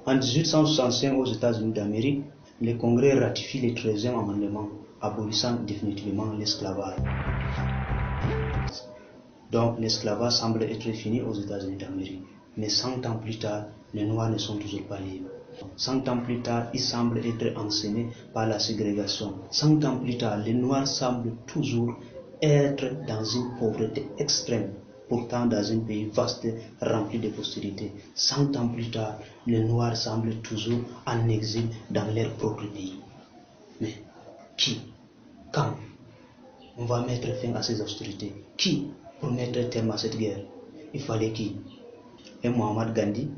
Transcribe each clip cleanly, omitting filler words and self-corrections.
En 1865, aux États-Unis d'Amérique, le Congrès ratifie le 13e amendement abolissant définitivement l'esclavage. Donc l'esclavage semble être fini aux États-Unis d'Amérique. Mais 100 ans plus tard, les Noirs ne sont toujours pas libres. 100 ans plus tard, ils semblent être enseignés par la ségrégation. 100 ans plus tard, les Noirs semblent toujours être dans une pauvreté extrême, pourtant dans un pays vaste, rempli de prospérité. 100 ans plus tard, les Noirs semblent toujours en exil dans leur propre pays. Mais qui, quand on va mettre fin à ces austérités? Qui pour mettre terme à cette guerre? Il fallait qui? Un Muhammad Gandhi?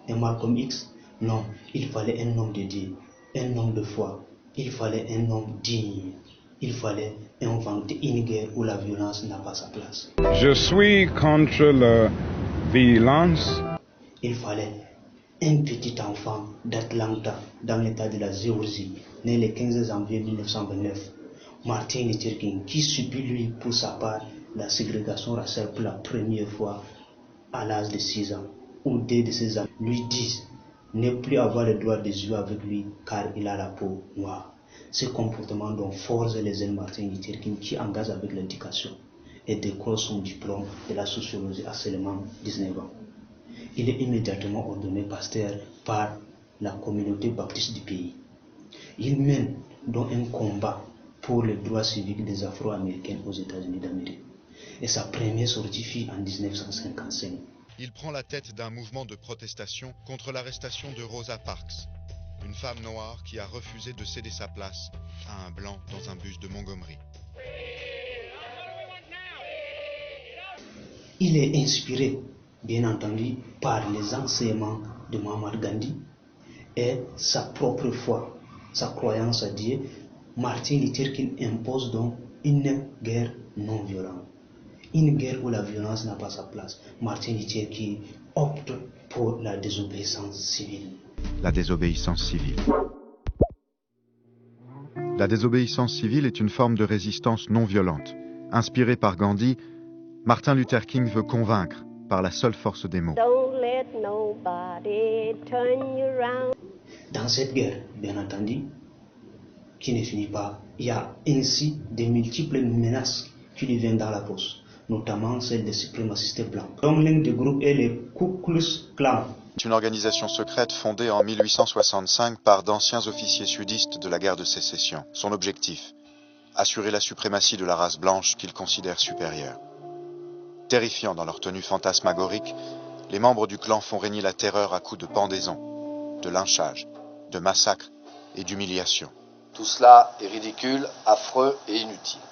Un Malcolm X? Non, il fallait un homme de Dieu, un homme de foi. Il fallait un homme digne. Il fallait inventer une guerre où la violence n'a pas sa place. Je suis contre la violence. Il fallait un petit enfant d'Atlanta, dans l'état de la Géorgie, né le 15 janvier 1929, Martin Luther King, qui subit lui pour sa part la ségrégation raciale pour la première fois à l'âge de 6 ans, où dès de ses amis lui disent ne plus avoir le droit de jouer avec lui car il a la peau noire. Ce comportement dont force les jeunes Martin Luther King qui engage avec l'éducation et décroche son diplôme de la sociologie à seulement 19 ans. Il est immédiatement ordonné pasteur par la communauté baptiste du pays. Il mène donc un combat pour les droits civiques des Afro-Américains aux États-Unis d'Amérique. Et sa première sortie fut en 1955. Il prend la tête d'un mouvement de protestation contre l'arrestation de Rosa Parks, une femme noire qui a refusé de céder sa place à un blanc dans un bus de Montgomery. Il est inspiré, bien entendu, par les enseignements de Muhammad Gandhi et sa propre foi, sa croyance à Dieu. Martin Luther King impose donc une guerre non violente. Une guerre où la violence n'a pas sa place. Martin Luther King opte pour la désobéissance civile. La désobéissance civile. La désobéissance civile est une forme de résistance non violente. Inspiré par Gandhi, Martin Luther King veut convaincre par la seule force des mots. Dans cette guerre, bien entendu, qui ne finit pas, il y a ainsi de multiples menaces qui lui viennent dans la poche, notamment celle des suprémacistes blancs. Donc l'un des groupes est le Ku Klux Klan. C'est une organisation secrète fondée en 1865 par d'anciens officiers sudistes de la guerre de sécession. Son objectif, assurer la suprématie de la race blanche qu'ils considèrent supérieure. Terrifiants dans leur tenue fantasmagorique, les membres du clan font régner la terreur à coups de pendaisons, de lynchages, de massacres et d'humiliations. Tout cela est ridicule, affreux et inutile.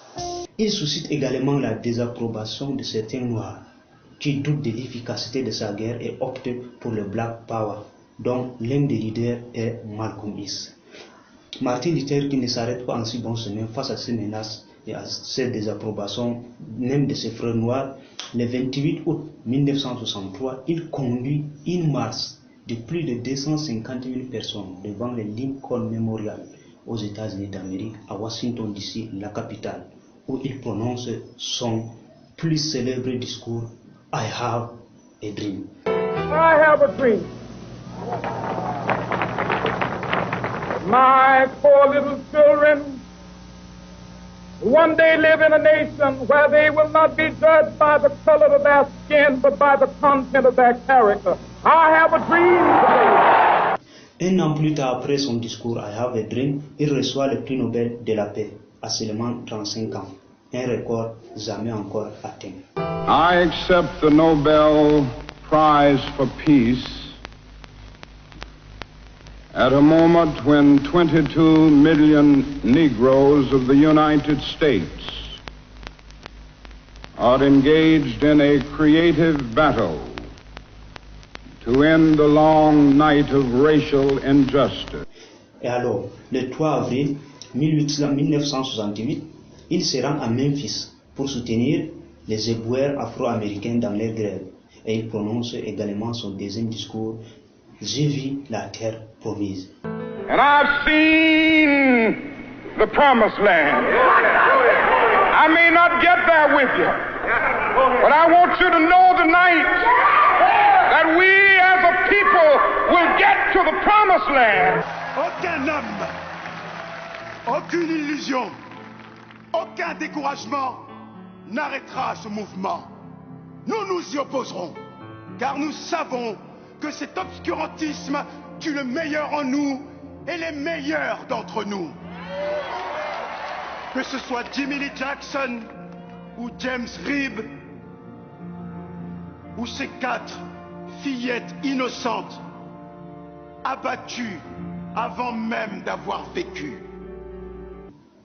Il suscite également la désapprobation de certains Noirs qui doutent de l'efficacité de sa guerre et optent pour le Black Power, dont l'un des leaders est Malcolm X. Martin Luther King ne s'arrête pas en si bon chemin face à ces menaces et à cette désapprobation même de ses frères noirs. Le 28 août 1963, il conduit une marche de plus de 250 000 personnes devant le Lincoln Memorial aux États-Unis d'Amérique, à Washington DC, la capitale, où il prononce son plus célèbre discours « I have a dream ». I have a dream. My poor little children one day live in a nation where they will not be judged by the color of their skin, but by the content of their character. I have a dream today. Un an plus tard, après son discours I have a dream, il reçoit le prix Nobel de la paix à seulement 35 ans, un record jamais encore atteint. I accept the Nobel Prize for Peace at a moment when 22 million Negroes of the United States are engaged in a creative battle to end the long night of racial injustice. Et alors, le 3 avril 1968, il se rend à Memphis pour soutenir les éboueurs afro-américains dans leur grève. Et il prononce également son deuxième discours, « J'ai vu la terre promise ». And I've seen the promised land. I may not get there with you, but I want you to know tonight that we as a people people will get to the promised land. Aucun homme, aucune illusion, aucun découragement n'arrêtera ce mouvement. Nous nous y opposerons, car nous savons que cet obscurantisme tue le meilleur en nous et les meilleurs d'entre nous. Que ce soit Jimmy Lee Jackson ou James Reeb, ou ces 4 fillettes innocentes, abattues avant même d'avoir vécu.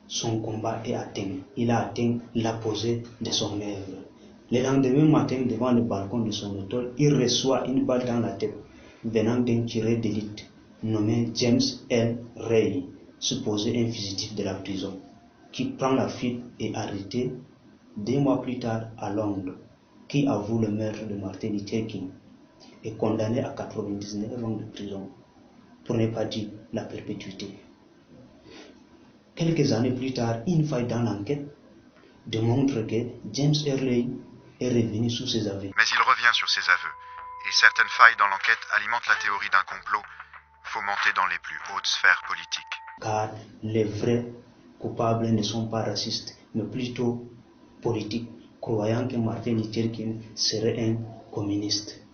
Son combat est atteint. Il a atteint l'apogée de son œuvre. Le lendemain matin, devant le balcon de son hôtel, il reçoit une balle dans la tête venant d'un tireur d'élite nommé James L. Ray, supposé un fugitif de la prison, qui prend la fuite et est arrêté 2 mois plus tard à Londres, qui avoue le meurtre de Martin Luther King, est condamné à 99 ans de prison, pour ne pas dire la perpétuité. Quelques années plus tard, une faille dans l'enquête démontre que James Early est revenu sous ses aveux. Mais il revient sur ses aveux, et certaines failles dans l'enquête alimentent la théorie d'un complot fomenté dans les plus hautes sphères politiques. Car les vrais coupables ne sont pas racistes, mais plutôt politiques, croyant que Martin Luther King serait un communiste.